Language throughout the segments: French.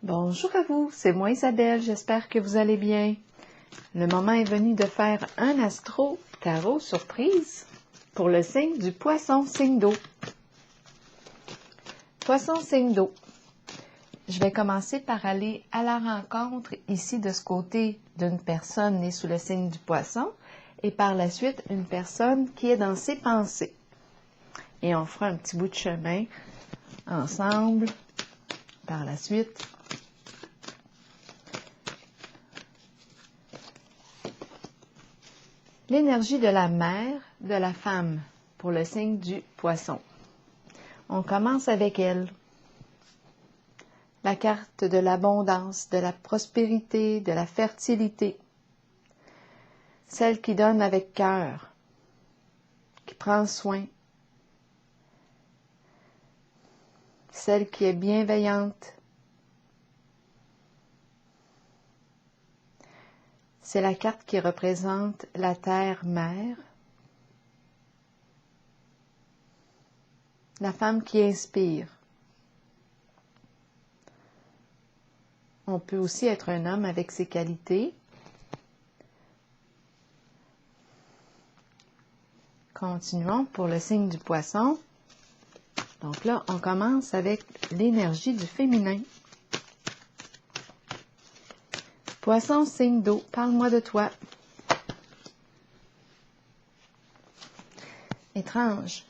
Bonjour à vous, c'est moi Isabelle, j'espère que vous allez bien. Le moment est venu de faire un astro tarot surprise pour le signe du poisson, signe d'eau. Poisson, signe d'eau. Je vais commencer par aller à la rencontre ici de ce côté d'une personne née sous le signe du poisson et par la suite une personne qui est dans ses pensées. Et on fera un petit bout de chemin ensemble par la suite. L'énergie de la mère, de la femme, pour le signe du poisson. On commence avec elle. La carte de l'abondance, de la prospérité, de la fertilité. Celle qui donne avec cœur, qui prend soin. Celle qui est bienveillante. C'est la carte qui représente la terre-mère. La femme qui inspire. On peut aussi être un homme avec ses qualités. Continuons pour le signe du poisson. Donc là, on commence avec l'énergie du féminin. Poisson, signe d'eau, parle-moi de toi. Étrange.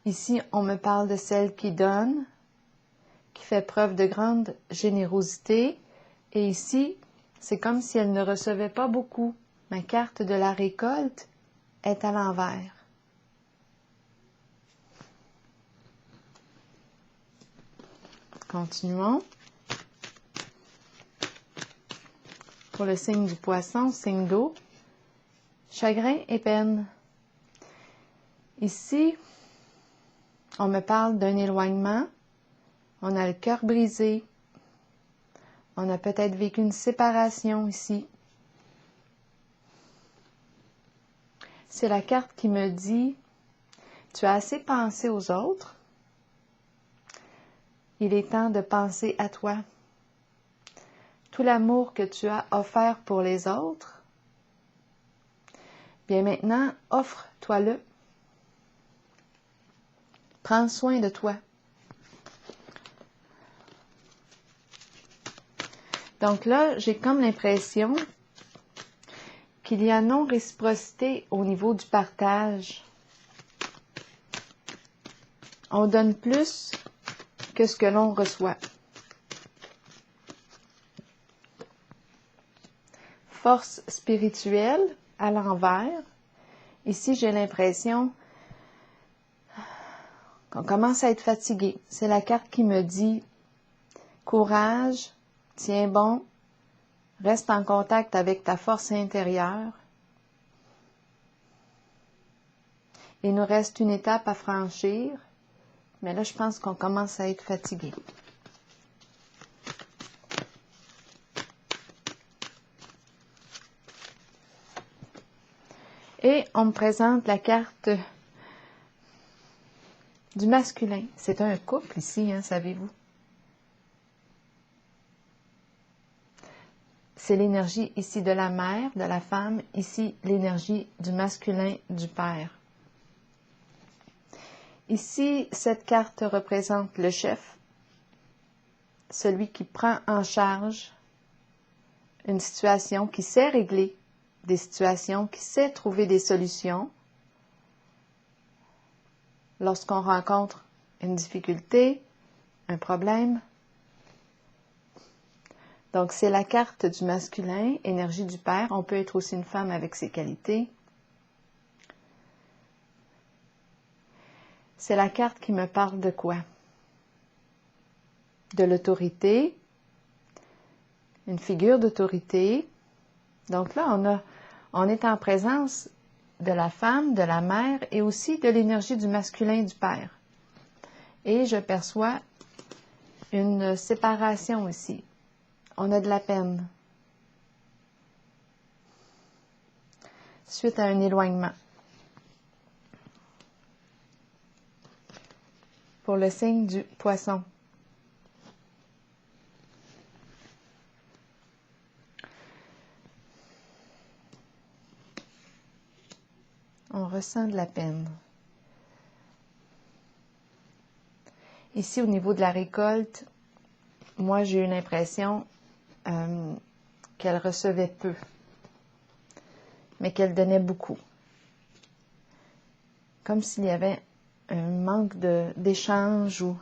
Ici, on me parle de celle qui donne, qui fait preuve de grande générosité. Et ici, c'est comme si elle ne recevait pas beaucoup. Ma carte de la récolte est à l'envers. Continuons. Pour le signe du poisson, signe d'eau, chagrin et peine. Ici, on me parle d'un éloignement, on a le cœur brisé, on a peut-être vécu une séparation ici. C'est la carte qui me dit, tu as assez pensé aux autres, il est temps de penser à toi. Tout l'amour que tu as offert pour les autres, bien maintenant, offre-toi-le. Prends soin de toi. Donc là, j'ai comme l'impression qu'il y a non-réciprocité au niveau du partage. On donne plus que ce que l'on reçoit. Force spirituelle à l'envers. Ici, j'ai l'impression qu'on commence à être fatigué. C'est la carte qui me dit courage, tiens bon, reste en contact avec ta force intérieure. Il nous reste une étape à franchir, mais là, je pense qu'on commence à être fatigué. Et on me présente la carte du masculin. C'est un couple ici, hein, savez-vous? C'est l'énergie ici de la mère, de la femme, ici l'énergie du masculin, du père. Ici, cette carte représente le chef, celui qui prend en charge une situation, qui sait régler des situations, qui sait trouver des solutions. Lorsqu'on rencontre une difficulté, un problème. Donc, c'est la carte du masculin, énergie du père. On peut être aussi une femme avec ses qualités. C'est la carte qui me parle de quoi? De l'autorité, une figure d'autorité. Donc là, on est en présence de la femme, de la mère et aussi de l'énergie du masculin du père. Et je perçois une séparation ici. On a de la peine. Suite à un éloignement. Pour le signe du poisson. On ressent de la peine. Ici, au niveau de la récolte, moi, j'ai eu l'impression qu'elle recevait peu, mais qu'elle donnait beaucoup. Comme s'il y avait un manque d'échange ou...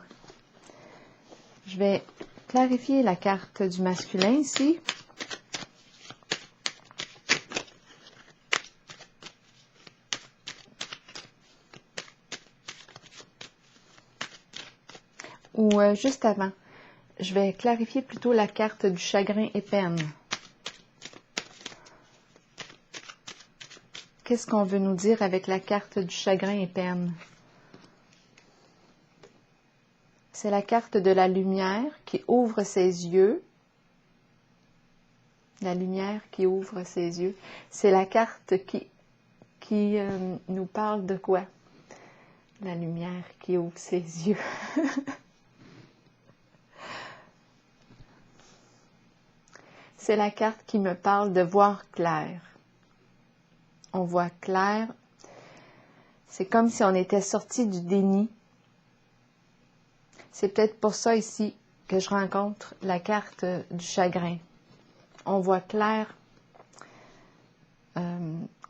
Je vais clarifier la carte du masculin ici. Ou juste avant, je vais clarifier plutôt la carte du chagrin et peine. Qu'est-ce qu'on veut nous dire avec la carte du chagrin et peine? C'est la carte de la lumière qui ouvre ses yeux. La lumière qui ouvre ses yeux. C'est la carte qui nous parle de quoi? La lumière qui ouvre ses yeux. C'est la carte qui me parle de voir clair. On voit clair. C'est comme si on était sorti du déni. C'est peut-être pour ça ici que je rencontre la carte du chagrin. On voit clair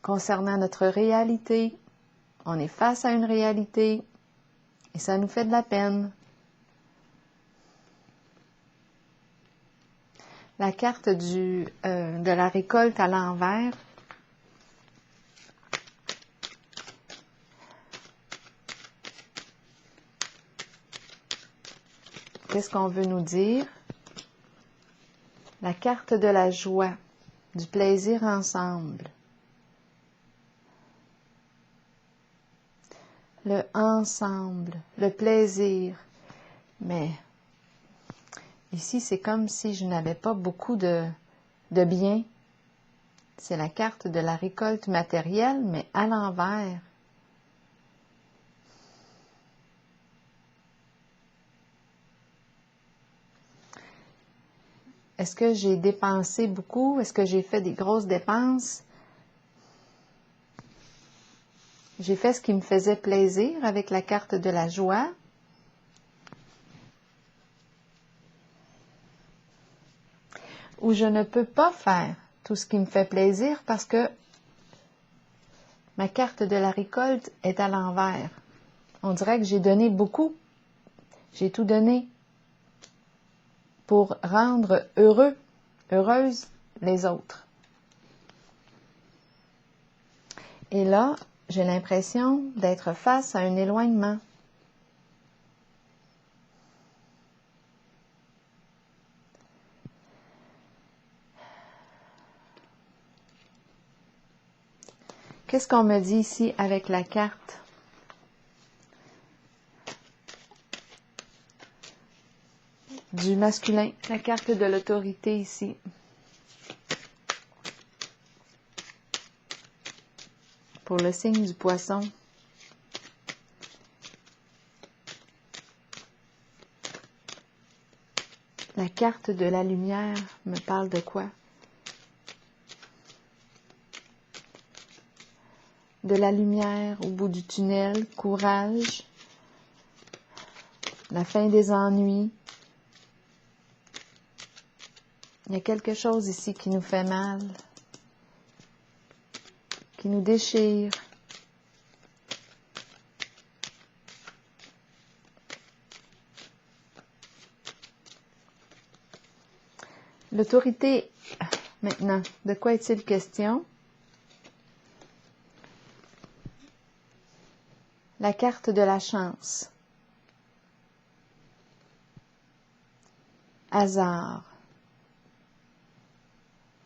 concernant notre réalité. On est face à une réalité et ça nous fait de la peine. La carte de la récolte à l'envers. Qu'est-ce qu'on veut nous dire? La carte de la joie, du plaisir ensemble. Le ensemble, le plaisir. Mais ici, c'est comme si je n'avais pas beaucoup de biens. C'est la carte de la récolte matérielle, mais à l'envers. Est-ce que j'ai dépensé beaucoup? Est-ce que j'ai fait des grosses dépenses? J'ai fait ce qui me faisait plaisir avec la carte de la joie. Ou je ne peux pas faire tout ce qui me fait plaisir parce que ma carte de la récolte est à l'envers. On dirait que j'ai donné beaucoup. J'ai tout donné pour rendre heureuses les autres. Et là, j'ai l'impression d'être face à un éloignement. Qu'est-ce qu'on me dit ici avec la carte? Du masculin, la carte de l'autorité ici. Pour le signe du poisson. La carte de la lumière me parle de quoi? De la lumière au bout du tunnel, courage, la fin des ennuis. Il y a quelque chose ici qui nous fait mal, qui nous déchire. L'autorité, maintenant, de quoi est-il question? La carte de la chance. Hasard.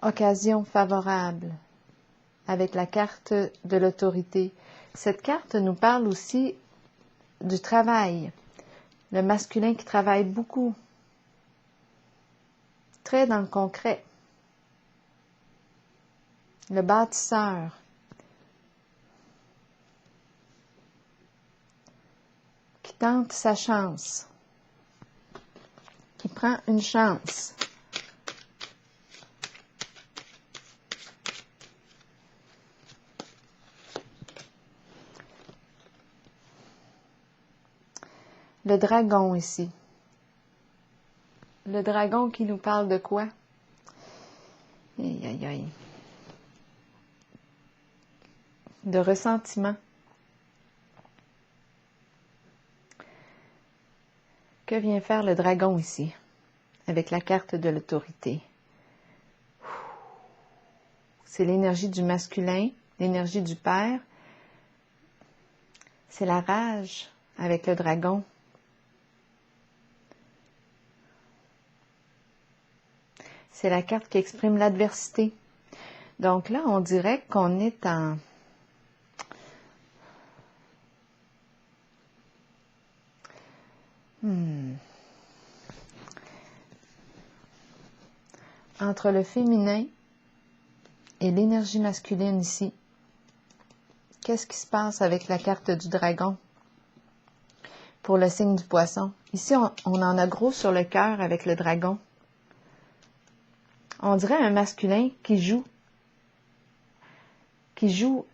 Occasion favorable. Avec la carte de l'autorité. Cette carte nous parle aussi du travail. Le masculin qui travaille beaucoup. Très dans le concret. Le bâtisseur. Qui tente sa chance. Qui prend une chance. le dragon ici. Le dragon qui nous parle de quoi? Aïe, aïe, aïe. De ressentiment. Que vient faire le dragon ici, avec la carte de l'autorité? C'est l'énergie du masculin, l'énergie du père. C'est la rage avec le dragon. C'est la carte qui exprime l'adversité. Donc là, on dirait qu'on est entre le féminin et l'énergie masculine ici. Qu'est-ce qui se passe avec la carte du dragon pour le signe du poisson? Ici, on en a gros sur le cœur avec le dragon. On dirait un masculin qui joue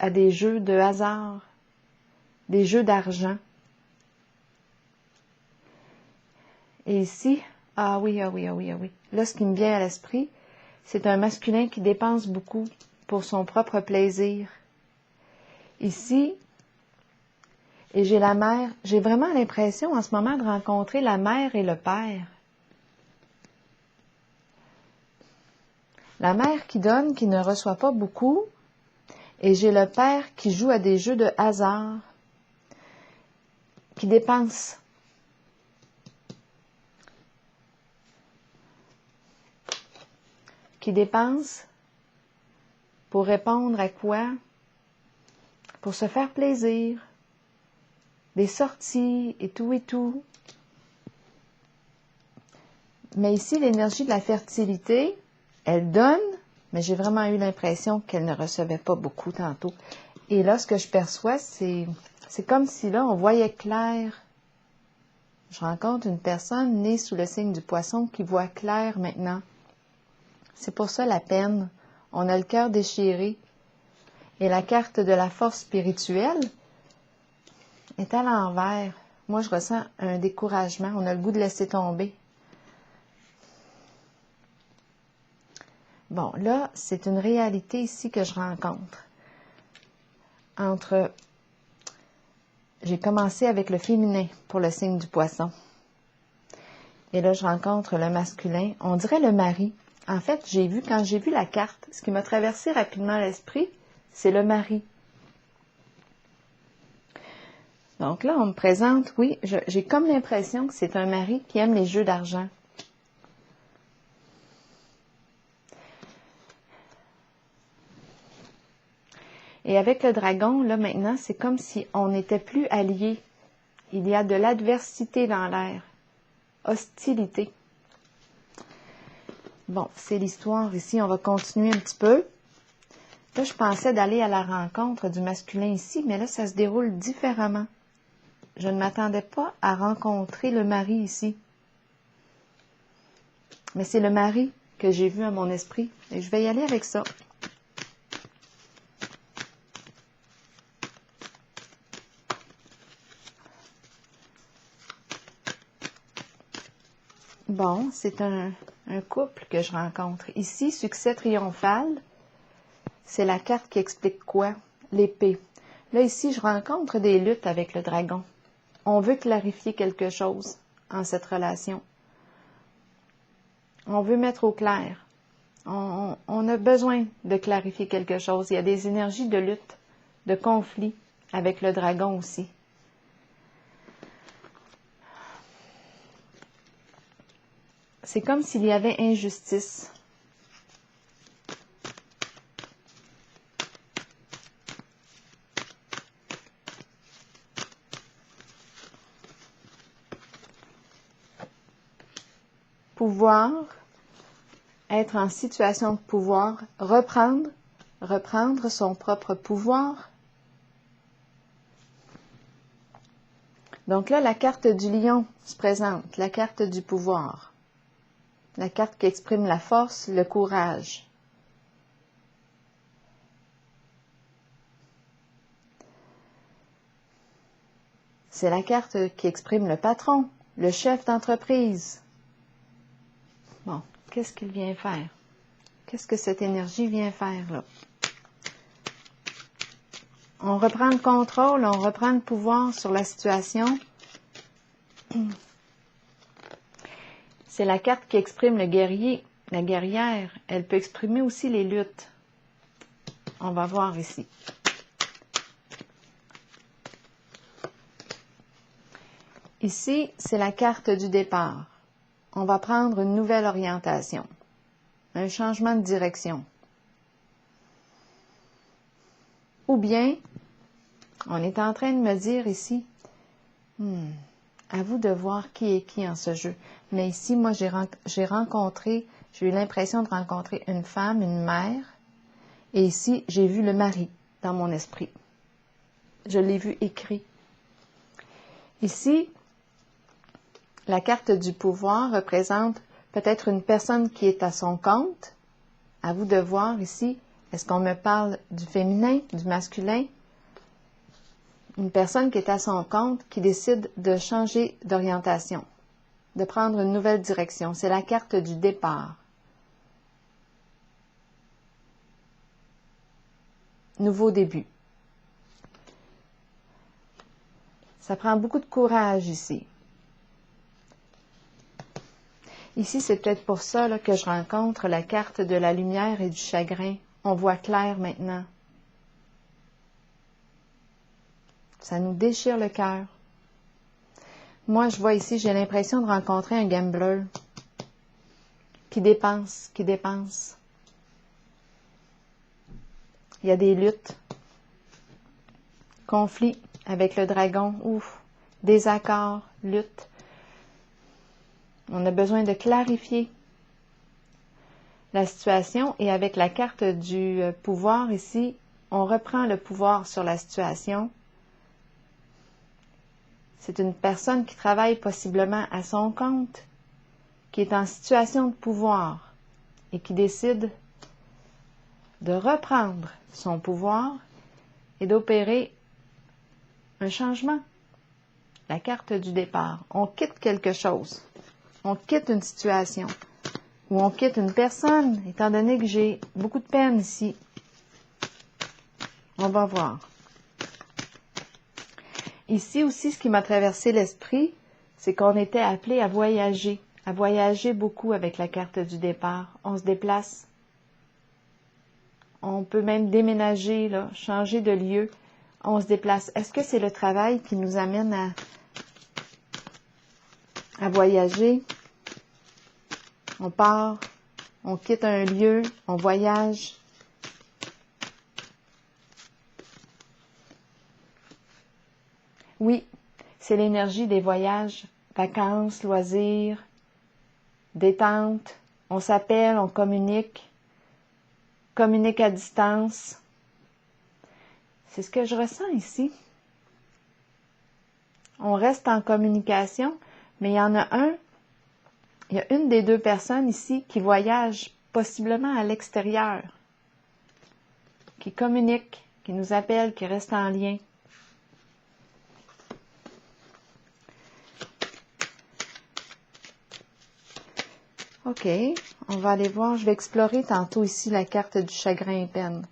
à des jeux de hasard, des jeux d'argent. Et ici, ah oui. Là, ce qui me vient à l'esprit, c'est un masculin qui dépense beaucoup pour son propre plaisir. Ici, et j'ai la mère, j'ai vraiment l'impression en ce moment de rencontrer la mère et le père. La mère qui donne, qui ne reçoit pas beaucoup, et j'ai le père qui joue à des jeux de hasard, qui dépense. Qui dépense pour répondre à quoi? Pour se faire plaisir, des sorties et tout. Mais ici, l'énergie de la fertilité, elle donne, mais j'ai vraiment eu l'impression qu'elle ne recevait pas beaucoup tantôt. Et là, ce que je perçois, c'est comme si là, on voyait clair. Je rencontre une personne née sous le signe du poisson qui voit clair maintenant. C'est pour ça la peine. On a le cœur déchiré. Et la carte de la force spirituelle est à l'envers. Moi, je ressens un découragement. On a le goût de laisser tomber. Bon, là, c'est une réalité ici que je rencontre. J'ai commencé avec le féminin pour le signe du poisson. Et là, je rencontre le masculin. On dirait le mari. En fait, quand j'ai vu la carte, ce qui m'a traversé rapidement l'esprit, c'est le mari. Donc là, on me présente, oui, j'ai comme l'impression que c'est un mari qui aime les jeux d'argent. Et avec le dragon, là maintenant, c'est comme si on n'était plus alliés. Il y a de l'adversité dans l'air. Hostilité. Bon, c'est l'histoire ici. On va continuer un petit peu. Là, je pensais d'aller à la rencontre du masculin ici, mais là, ça se déroule différemment. Je ne m'attendais pas à rencontrer le mari ici. Mais c'est le mari que j'ai vu à mon esprit. Et je vais y aller avec ça. Bon, c'est un couple que je rencontre. Ici, succès triomphal, c'est la carte qui explique quoi? L'épée. Là, ici, je rencontre des luttes avec le dragon. On veut clarifier quelque chose en cette relation. On veut mettre au clair. On a besoin de clarifier quelque chose. Il y a des énergies de lutte, de conflit avec le dragon aussi. C'est comme s'il y avait injustice. Pouvoir, être en situation de pouvoir, reprendre son propre pouvoir. Donc là, la carte du lion se présente, la carte du pouvoir. La carte qui exprime la force, le courage. c'est la carte qui exprime le patron, le chef d'entreprise. Bon, qu'est-ce qu'il vient faire? Qu'est-ce que cette énergie vient faire, là? On reprend le contrôle, on reprend le pouvoir sur la situation. C'est la carte qui exprime le guerrier, la guerrière. Elle peut exprimer aussi les luttes. On va voir ici. Ici, c'est la carte du départ. On va prendre une nouvelle orientation, un changement de direction. Ou bien, on est en train de me dire ici, à vous de voir qui est qui en ce jeu. Mais ici, moi, j'ai eu l'impression de rencontrer une femme, une mère, et ici, j'ai vu le mari dans mon esprit. Je l'ai vu écrit. Ici, la carte du pouvoir représente peut-être une personne qui est à son compte. À vous de voir ici, est-ce qu'on me parle du féminin, du masculin? Une personne qui est à son compte, qui décide de changer d'orientation, de prendre une nouvelle direction. C'est la carte du départ. Nouveau début. Ça prend beaucoup de courage ici. Ici, c'est peut-être pour ça là, que je rencontre la carte de la lumière et du chagrin. On voit clair maintenant. Ça nous déchire le cœur. Moi, je vois ici, j'ai l'impression de rencontrer un gambler qui dépense. Il y a des luttes, conflits avec le dragon, désaccords, luttes. On a besoin de clarifier la situation et avec la carte du pouvoir ici, on reprend le pouvoir sur la situation. C'est une personne qui travaille possiblement à son compte, qui est en situation de pouvoir et qui décide de reprendre son pouvoir et d'opérer un changement. La carte du départ. On quitte quelque chose. On quitte une situation. Ou on quitte une personne, étant donné que j'ai beaucoup de peine ici. On va voir. Ici aussi, ce qui m'a traversé l'esprit, c'est qu'on était appelé à voyager beaucoup avec la carte du départ. On se déplace. On peut même déménager, là, changer de lieu. On se déplace. Est-ce que c'est le travail qui nous amène à voyager? On part, on quitte un lieu, on voyage. Oui, c'est l'énergie des voyages, vacances, loisirs, détente. On s'appelle, on communique à distance. C'est ce que je ressens ici. On reste en communication, mais il y a une des deux personnes ici qui voyage possiblement à l'extérieur, qui communique, qui nous appelle, qui reste en lien. OK, on va aller voir, je vais explorer tantôt ici la carte du chagrin et peine.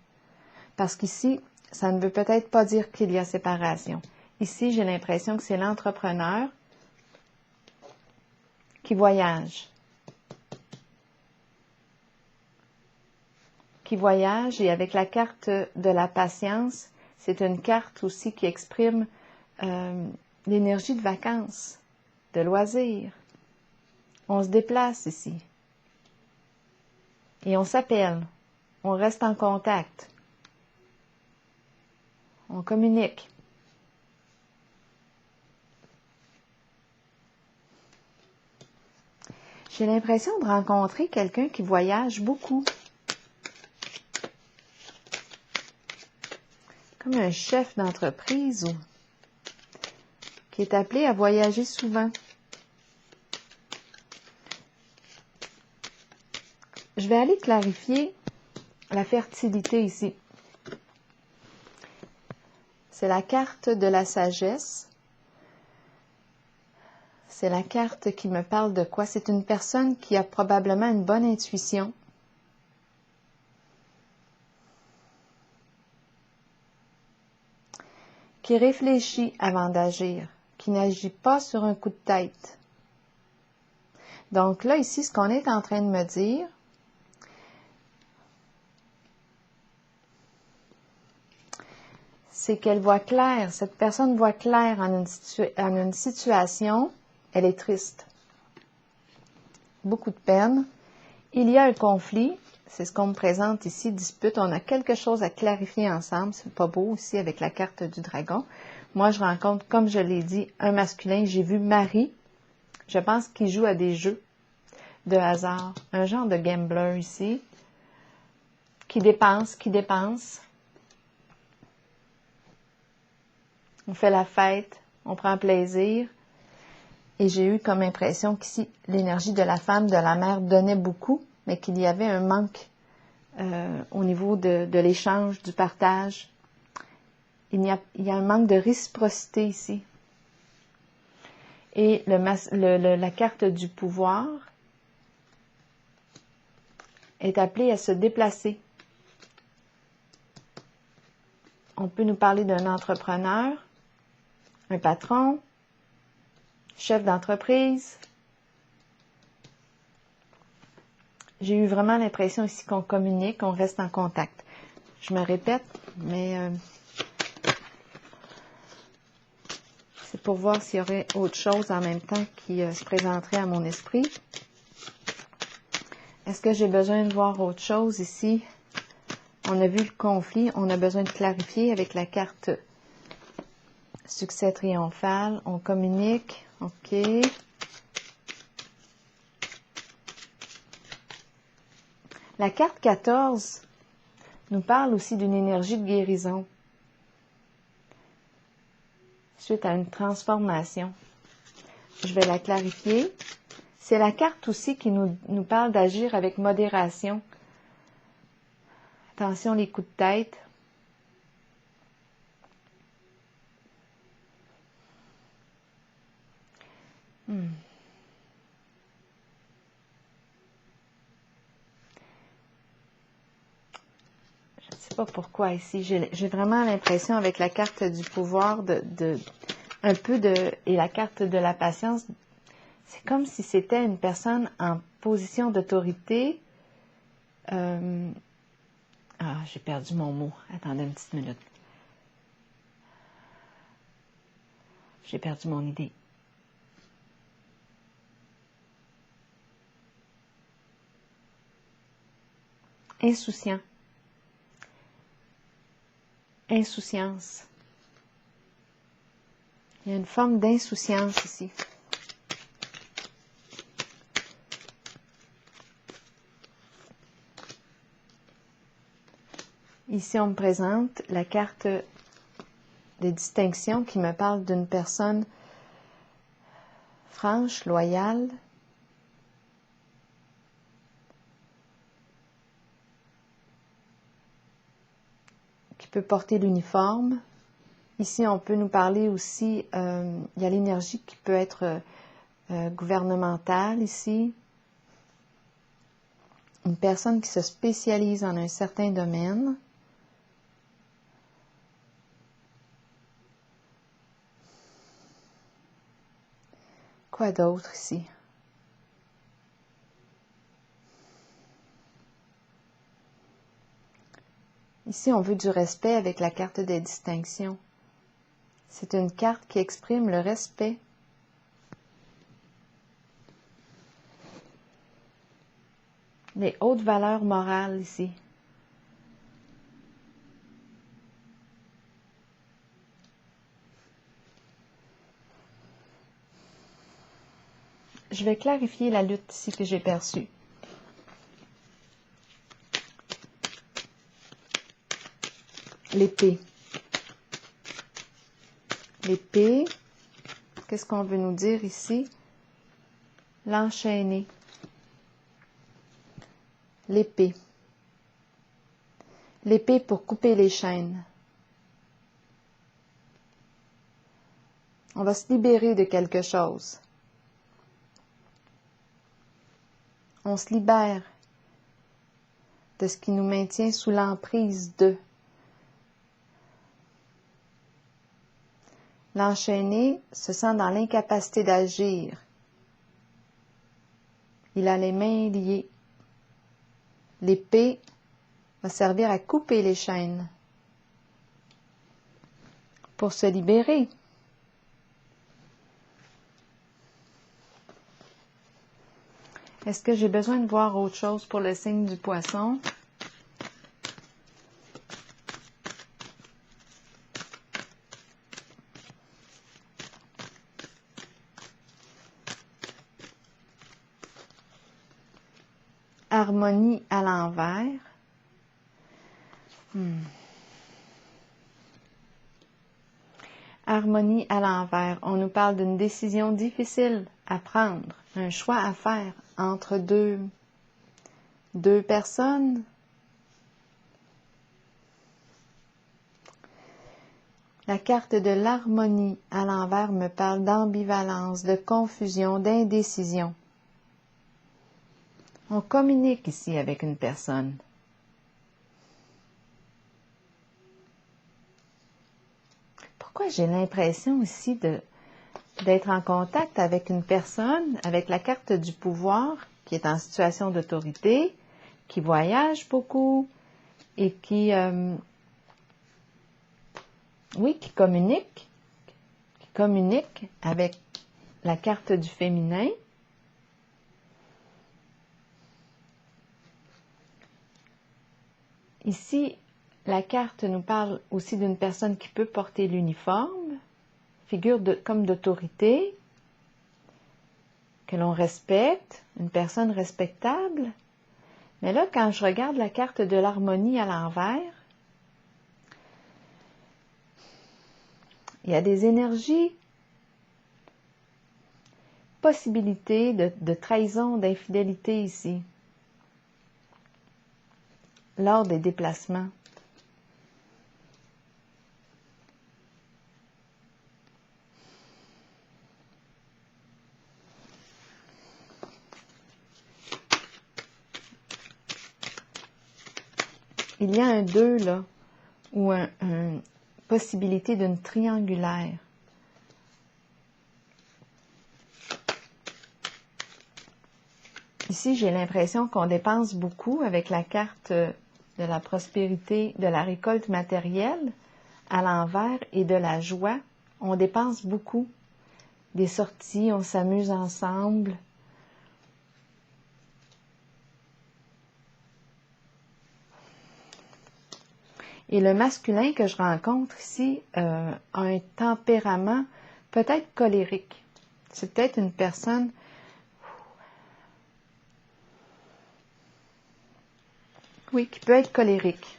Parce qu'ici, ça ne veut peut-être pas dire qu'il y a séparation. Ici, j'ai l'impression que c'est l'entrepreneur qui voyage. Et avec la carte de la patience, c'est une carte aussi qui exprime l'énergie de vacances, de loisirs. On se déplace ici. Et on s'appelle. On reste en contact. On communique. J'ai l'impression de rencontrer quelqu'un qui voyage beaucoup. Comme un chef d'entreprise ou qui est appelé à voyager souvent. Je vais aller clarifier la fertilité ici. C'est la carte de la sagesse. C'est la carte qui me parle de quoi? C'est une personne qui a probablement une bonne intuition. Qui réfléchit avant d'agir, qui n'agit pas sur un coup de tête. Donc là, ici, ce qu'on est en train de me dire, c'est qu'elle voit clair, cette personne voit clair en une situation, elle est triste. Beaucoup de peine. Il y a un conflit, c'est ce qu'on me présente ici, dispute, on a quelque chose à clarifier ensemble, c'est pas beau aussi avec la carte du dragon. Moi, je rencontre, comme je l'ai dit, un masculin, j'ai vu Marie, je pense qu'il joue à des jeux de hasard, un genre de gambler ici, qui dépense. On fait la fête, on prend plaisir. Et j'ai eu comme impression qu'ici, l'énergie de la femme, de la mère donnait beaucoup, mais qu'il y avait un manque au niveau de l'échange, du partage. Il y a un manque de réciprocité ici. Et la carte du pouvoir est appelée à se déplacer. On peut nous parler d'un entrepreneur, un patron, chef d'entreprise. J'ai eu vraiment l'impression ici qu'on communique, qu'on reste en contact. Je me répète, mais c'est pour voir s'il y aurait autre chose en même temps qui se présenterait à mon esprit. Est-ce que j'ai besoin de voir autre chose ici? On a vu le conflit, on a besoin de clarifier avec la carte succès triomphal. On communique, ok. La carte 14 nous parle aussi d'une énergie de guérison suite à une transformation. Je vais la clarifier. C'est la carte aussi qui nous parle d'agir avec modération. Attention les coups de tête. Je ne sais pas pourquoi ici. J'ai vraiment l'impression avec la carte du pouvoir et la carte de la patience, c'est comme si c'était une personne en position d'autorité. J'ai perdu mon mot. Attendez une petite minute. J'ai perdu mon idée. Insouciant. Insouciance. Il y a une forme d'insouciance ici. Ici, on me présente la carte des distinctions qui me parle d'une personne franche, loyale, qui peut porter l'uniforme. Ici, on peut nous parler aussi, il y a l'énergie qui peut être gouvernementale ici. Une personne qui se spécialise en un certain domaine. Quoi d'autre ici? Ici, on veut du respect avec la carte des distinctions. C'est une carte qui exprime le respect. Les hautes valeurs morales ici. Je vais clarifier la lutte ici que j'ai perçue. L'épée. L'épée, qu'est-ce qu'on veut nous dire ici? L'enchaîner. L'épée. L'épée pour couper les chaînes. On va se libérer de quelque chose. On se libère de ce qui nous maintient sous l'emprise de. L'enchaîné se sent dans l'incapacité d'agir. Il a les mains liées. L'épée va servir à couper les chaînes pour se libérer. Est-ce que j'ai besoin de voir autre chose pour le signe du Poisson? Harmonie à l'envers. Harmonie à l'envers. On nous parle d'une décision difficile à prendre, un choix à faire entre deux personnes. La carte de l'harmonie à l'envers me parle d'ambivalence, de confusion, d'indécision. On communique ici avec une personne. Pourquoi j'ai l'impression ici d'être en contact avec une personne, avec la carte du pouvoir, qui est en situation d'autorité, qui voyage beaucoup et qui communique avec la carte du féminin. Ici, la carte nous parle aussi d'une personne qui peut porter l'uniforme, figure comme d'autorité, que l'on respecte, une personne respectable. Mais là, quand je regarde la carte de l'harmonie à l'envers, il y a des énergies, possibilités de trahison, d'infidélité ici, lors des déplacements. Il y a un 2 là, ou une possibilité d'une triangulaire. Ici, j'ai l'impression qu'on dépense beaucoup avec la carte de la prospérité, de la récolte matérielle à l'envers et de la joie. On dépense beaucoup. Des sorties, on s'amuse ensemble. Et le masculin que je rencontre ici a un tempérament peut-être colérique. C'est peut-être une personne qui peut être colérique.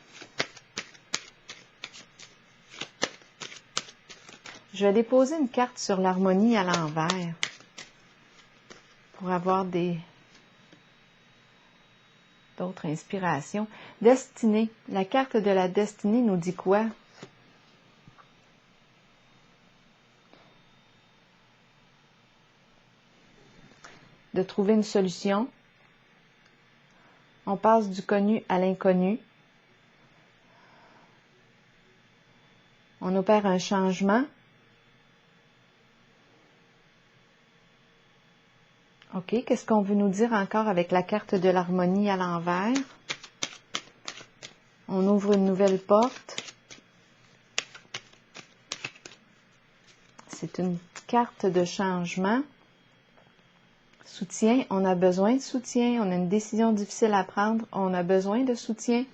Je vais déposer une carte sur l'harmonie à l'envers pour avoir d'autres inspirations. Destinée. La carte de la destinée nous dit quoi? De trouver une solution. On passe du connu à l'inconnu. On opère un changement. OK, qu'est-ce qu'on veut nous dire encore avec la carte de l'harmonie à l'envers? On ouvre une nouvelle porte. C'est une carte de changement. Soutien, on a besoin de soutien. On a une décision difficile à prendre. On a besoin de soutien.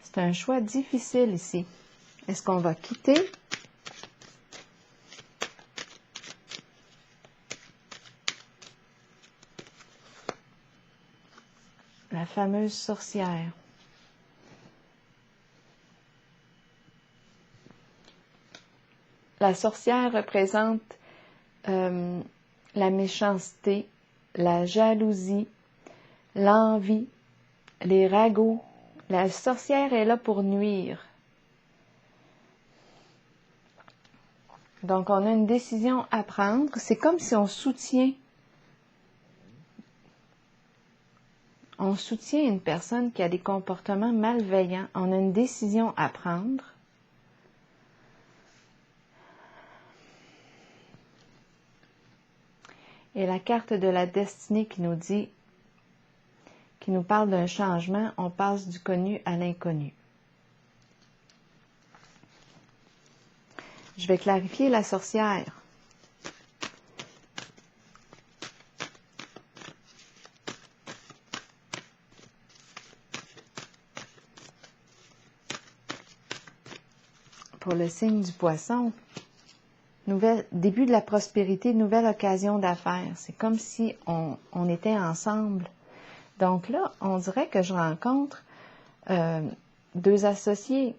C'est un choix difficile ici. Est-ce qu'on va quitter? La fameuse sorcière. La sorcière représente la méchanceté, la jalousie, l'envie, les ragots. La sorcière est là pour nuire. Donc, on a une décision à prendre. C'est comme si on soutient une personne qui a des comportements malveillants. On a une décision à prendre. Et la carte de la destinée qui nous dit, qui nous parle d'un changement, on passe du connu à l'inconnu. Je vais clarifier la sorcière. Pour le signe du poisson, début de la prospérité, nouvelle occasion d'affaires. C'est comme si on était ensemble. Donc là, on dirait que je rencontre deux associés.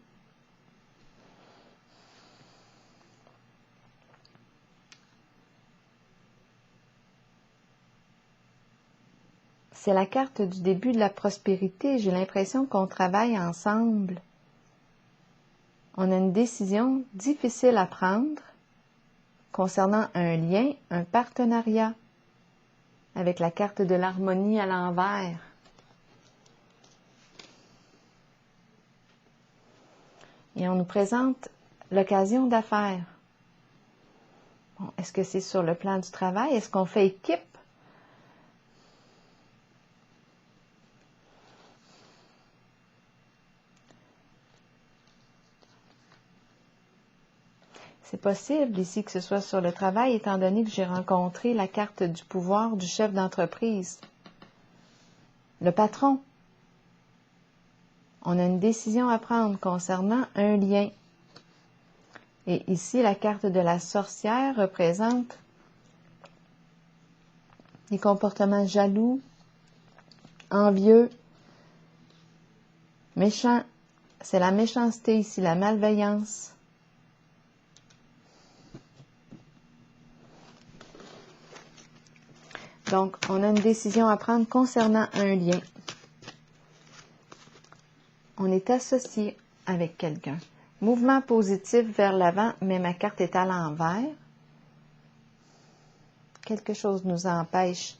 C'est la carte du début de la prospérité. J'ai l'impression qu'on travaille ensemble. On a une décision difficile à prendre concernant un lien, un partenariat, avec la carte de l'harmonie à l'envers. Et on nous présente l'occasion d'affaires. Bon, est-ce que c'est sur le plan du travail? Est-ce qu'on fait équipe? C'est possible ici que ce soit sur le travail, étant donné que j'ai rencontré la carte du pouvoir du chef d'entreprise. Le patron. On a une décision à prendre concernant un lien. Et ici, la carte de la sorcière représente les comportements jaloux, envieux, méchants. C'est la méchanceté ici, la malveillance. Donc, on a une décision à prendre concernant un lien. On est associé avec quelqu'un. Mouvement positif vers l'avant, mais ma carte est à l'envers. Quelque chose nous empêche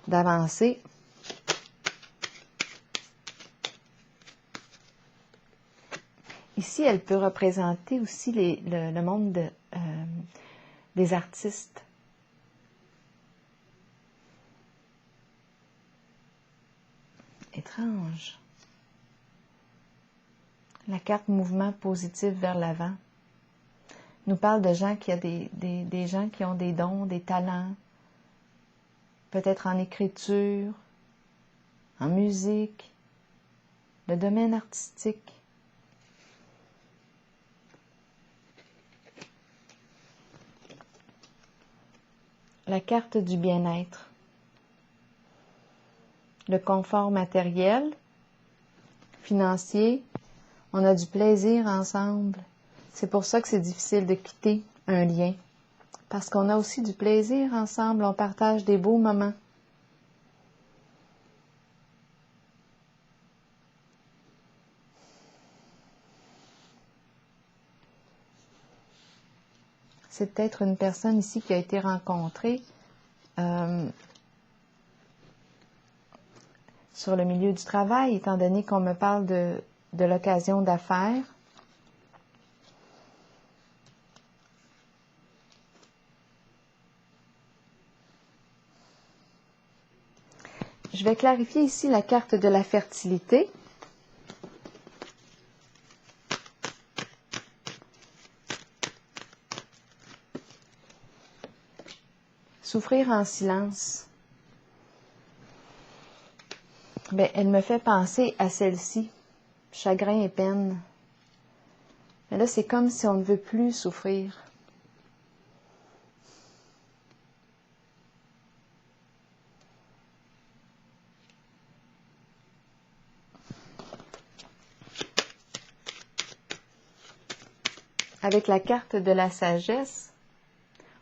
d'avancer. Ici, elle peut représenter aussi le monde des artistes. Étrange. La carte mouvement positif vers l'avant nous parle de gens qui ont des gens qui ont des dons, des talents, peut-être en écriture, en musique, le domaine artistique. La carte du bien-être. Le confort matériel, financier, on a du plaisir ensemble. C'est pour ça que c'est difficile de quitter un lien. Parce qu'on a aussi du plaisir ensemble, on partage des beaux moments. C'est peut-être une personne ici qui a été rencontrée sur le milieu du travail, étant donné qu'on me parle de l'occasion d'affaires. Je vais clarifier ici la carte de la fertilité. Souffrir en silence. Bien, elle me fait penser à celle-ci, chagrin et peine. Mais là, c'est comme si on ne veut plus souffrir. Avec la carte de la sagesse,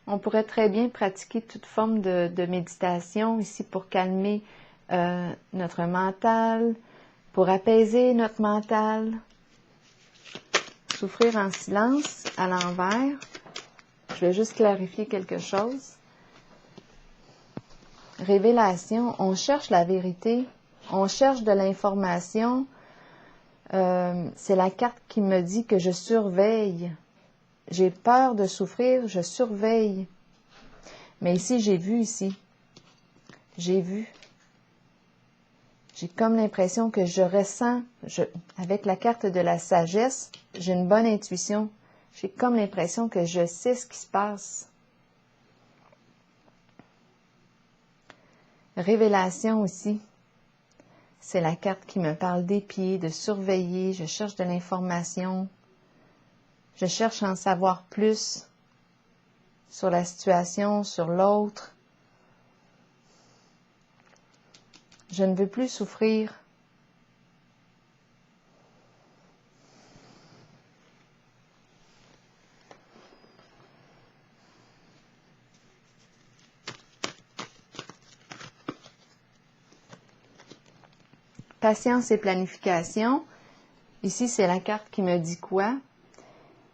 on pourrait très bien pratiquer toute forme de méditation ici pour calmer notre mental, pour apaiser notre mental. Souffrir en silence à l'envers. Je vais juste clarifier quelque chose. Révélation, on cherche la vérité, on cherche de l'information. C'est la carte qui me dit que je surveille. J'ai peur de souffrir, je surveille. Mais ici, j'ai vu ici. J'ai vu. J'ai comme l'impression que je ressens, avec la carte de la sagesse, j'ai une bonne intuition. J'ai comme l'impression que je sais ce qui se passe. Révélation aussi. C'est la carte qui me parle d'épier, de surveiller. Je cherche de l'information. Je cherche à en savoir plus sur la situation, sur l'autre. Je ne veux plus souffrir. Patience et planification. Ici, c'est la carte qui me dit quoi?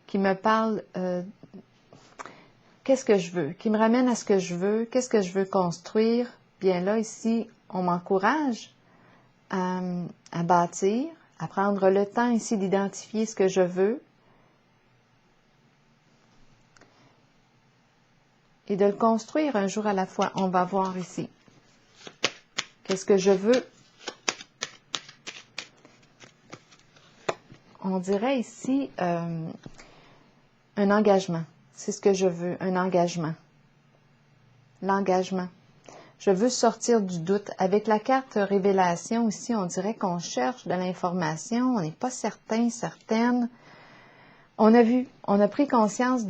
Qui me parle qu'est-ce que je veux? Qui me ramène à ce que je veux? Qu'est-ce que je veux construire? Bien là, ici, on m'encourage à bâtir, à prendre le temps ici d'identifier ce que je veux et de le construire un jour à la fois. On va voir ici. Qu'est-ce que je veux? On dirait ici un engagement. C'est ce que je veux, un engagement. L'engagement. Je veux sortir du doute. Avec la carte révélation ici, on dirait qu'on cherche de l'information, on n'est pas certain, certaine. On a vu, on a pris conscience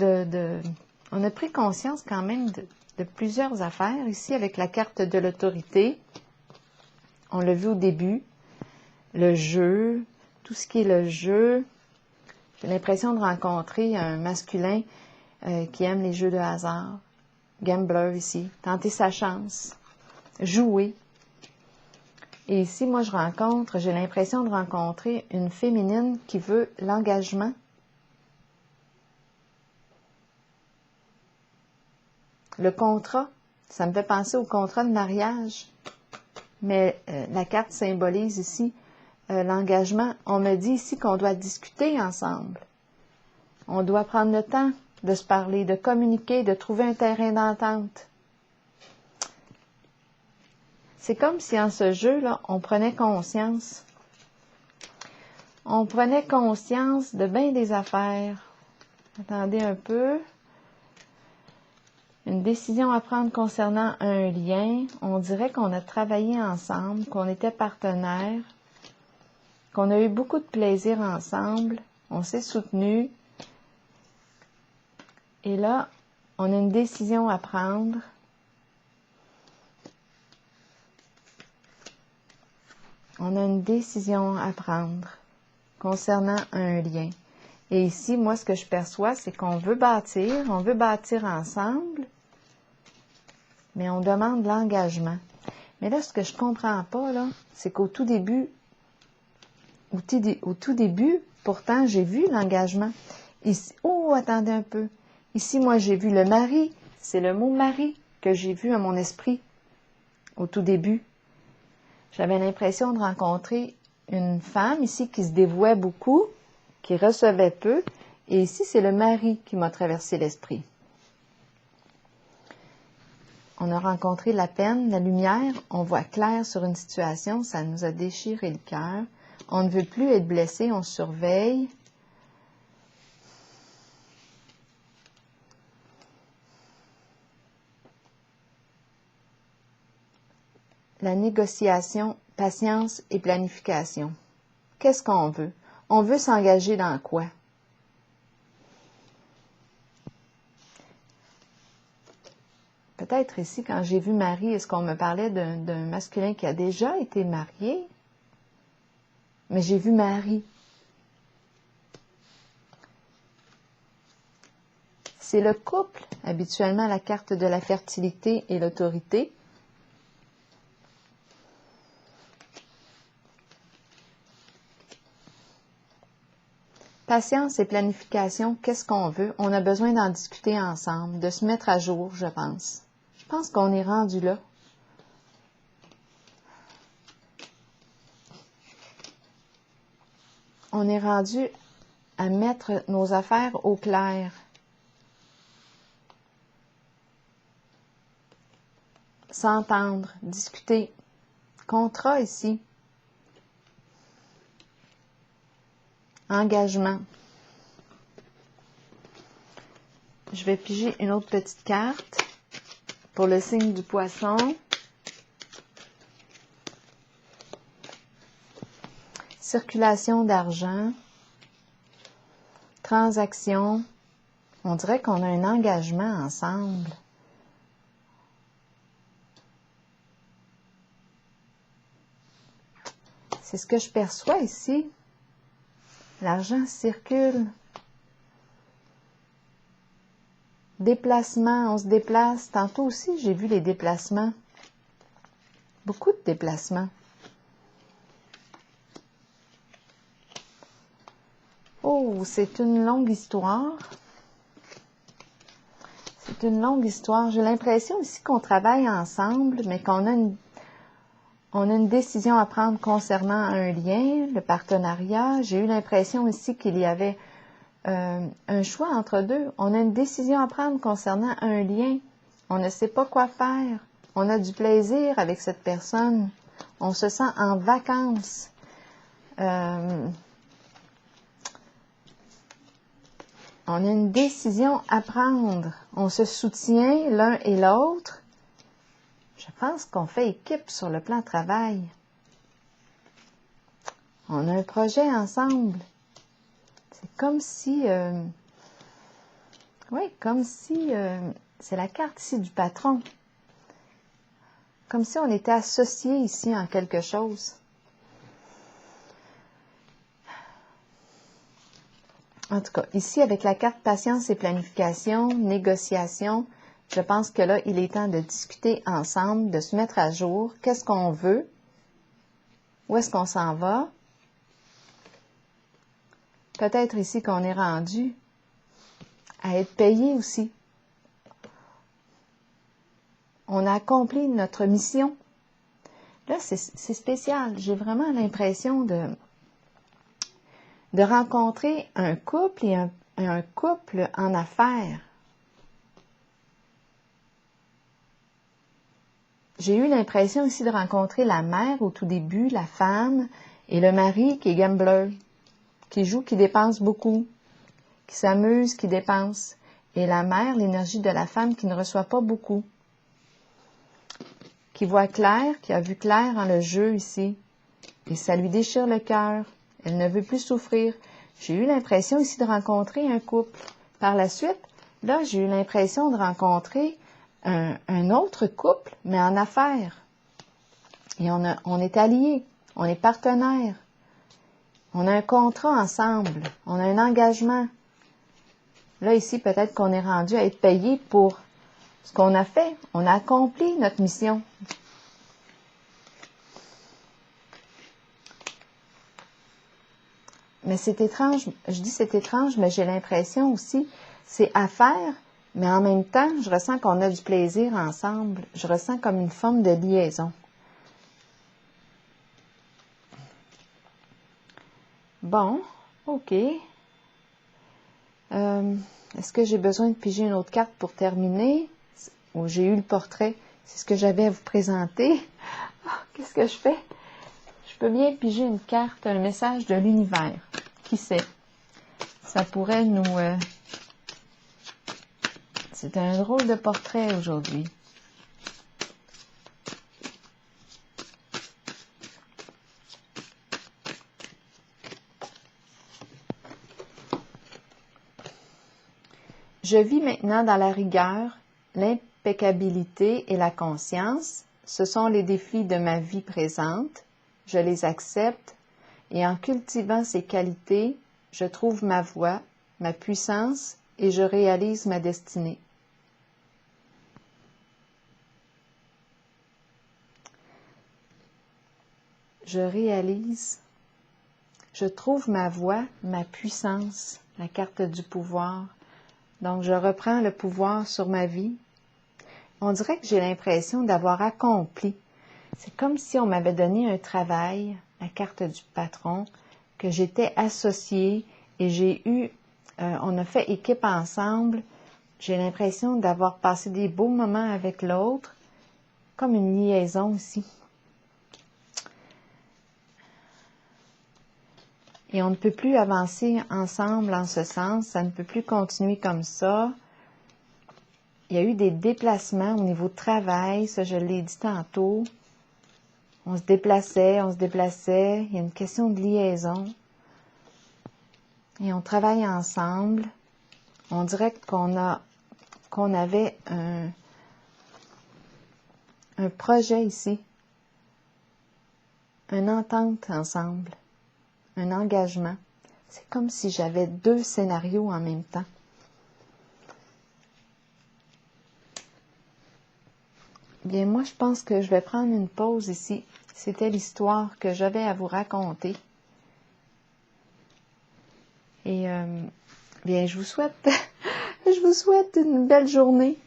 on a pris conscience quand même de plusieurs affaires ici avec la carte de l'autorité. On l'a vu au début, le jeu, tout ce qui est le jeu. J'ai l'impression de rencontrer un masculin qui aime les jeux de hasard. Gambler ici, tenter sa chance, jouer. Et ici, moi, j'ai l'impression de rencontrer une féminine qui veut l'engagement. Le contrat, ça me fait penser au contrat de mariage. Mais la carte symbolise ici l'engagement. On me dit ici qu'on doit discuter ensemble. On doit prendre le temps de se parler, de communiquer, de trouver un terrain d'entente. C'est comme si en ce jeu-là, on prenait conscience. On prenait conscience de bien des affaires. Attendez un peu. Une décision à prendre concernant un lien. On dirait qu'on a travaillé ensemble, qu'on était partenaires, qu'on a eu beaucoup de plaisir ensemble. On s'est soutenus. Et là, on a une décision à prendre. On a une décision à prendre concernant un lien. Et ici, moi, ce que je perçois, c'est qu'on veut bâtir ensemble, mais on demande l'engagement. Mais là, ce que je comprends pas, là, c'est qu'au tout début, pourtant, j'ai vu l'engagement. Ici, oh, attendez un peu. Ici, moi, j'ai vu le mari. C'est le mot mari que j'ai vu à mon esprit au tout début. J'avais l'impression de rencontrer une femme ici qui se dévouait beaucoup, qui recevait peu. Et ici, c'est le mari qui m'a traversé l'esprit. On a rencontré la peine, la lumière. On voit clair sur une situation. Ça nous a déchiré le cœur. On ne veut plus être blessé. On surveille. La négociation, patience et planification. Qu'est-ce qu'on veut? On veut s'engager dans quoi? Peut-être ici, quand j'ai vu Marie, est-ce qu'on me parlait d'un masculin qui a déjà été marié? Mais j'ai vu Marie. C'est le couple, habituellement, la carte de la fertilité et l'autorité. Patience et planification, qu'est-ce qu'on veut? On a besoin d'en discuter ensemble, de se mettre à jour, je pense. Je pense qu'on est rendu là. On est rendu à mettre nos affaires au clair. S'entendre, discuter. Contrat ici. Engagement. Je vais piger une autre petite carte pour le signe du poisson. Circulation d'argent. Transaction. On dirait qu'on a un engagement ensemble. C'est ce que je perçois ici. L'argent circule. Déplacement, on se déplace. Tantôt aussi, j'ai vu les déplacements. Beaucoup de déplacements. Oh, c'est une longue histoire. C'est une longue histoire. J'ai l'impression ici qu'on travaille ensemble, mais qu'on a une décision à prendre concernant un lien, le partenariat. J'ai eu l'impression ici qu'il y avait un choix entre deux. On a une décision à prendre concernant un lien. On ne sait pas quoi faire. On a du plaisir avec cette personne. On se sent en vacances. On a une décision à prendre. On se soutient l'un et l'autre. Je pense qu'on fait équipe sur le plan travail. On a un projet ensemble. C'est comme si... c'est la carte ici du patron. Comme si on était associés ici en quelque chose. En tout cas, ici, avec la carte patience et planification, négociation, je pense que là, il est temps de discuter ensemble, de se mettre à jour. Qu'est-ce qu'on veut? Où est-ce qu'on s'en va? Peut-être ici qu'on est rendu à être payé aussi. On a accompli notre mission. Là, c'est spécial. J'ai vraiment l'impression de rencontrer un couple et un couple en affaires. J'ai eu l'impression aussi de rencontrer la mère au tout début, la femme, et le mari qui est gambler, qui joue, qui dépense beaucoup, qui s'amuse, qui dépense. Et la mère, l'énergie de la femme qui ne reçoit pas beaucoup, qui voit clair, qui a vu clair dans le jeu ici. Et ça lui déchire le cœur. Elle ne veut plus souffrir. J'ai eu l'impression ici de rencontrer un couple. Par la suite, là, j'ai eu l'impression de rencontrer un autre couple, mais en affaires. Et on est alliés, on est partenaires. On a un contrat ensemble, on a un engagement. Là, ici, peut-être qu'on est rendu à être payé pour ce qu'on a fait. On a accompli notre mission. Mais c'est étrange, je dis c'est étrange, mais j'ai l'impression aussi, c'est à faire, mais en même temps, je ressens qu'on a du plaisir ensemble. Je ressens comme une forme de liaison. Bon, OK. Est-ce que j'ai besoin de piger une autre carte pour terminer? Ou j'ai eu le portrait? C'est ce que j'avais à vous présenter. Qu'est-ce que je fais? Je peux bien piger une carte, le message de l'univers. Qui sait? Ça pourrait nous... C'est un drôle de portrait aujourd'hui. Je vis maintenant dans la rigueur, l'impeccabilité et la conscience. Ce sont les défis de ma vie présente. Je les accepte et en cultivant ces qualités, je trouve ma voie, ma puissance et je réalise ma destinée. Je je trouve ma voie, ma puissance, la carte du pouvoir. Donc, je reprends le pouvoir sur ma vie. On dirait que j'ai l'impression d'avoir accompli. C'est comme si on m'avait donné un travail, la carte du patron, que j'étais associée et on a fait équipe ensemble. J'ai l'impression d'avoir passé des beaux moments avec l'autre, comme une liaison aussi. Et on ne peut plus avancer ensemble en ce sens, ça ne peut plus continuer comme ça. Il y a eu des déplacements au niveau de travail, ça je l'ai dit tantôt. On se déplaçait. Il y a une question de liaison. Et on travaille ensemble. On dirait qu'on avait un projet ici, une entente ensemble, un engagement. C'est comme si j'avais 2 scénarios en même temps. Bien, moi, je pense que je vais prendre une pause ici. C'était l'histoire que j'avais à vous raconter. Et bien, je vous souhaite une belle journée.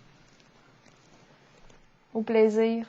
Au plaisir.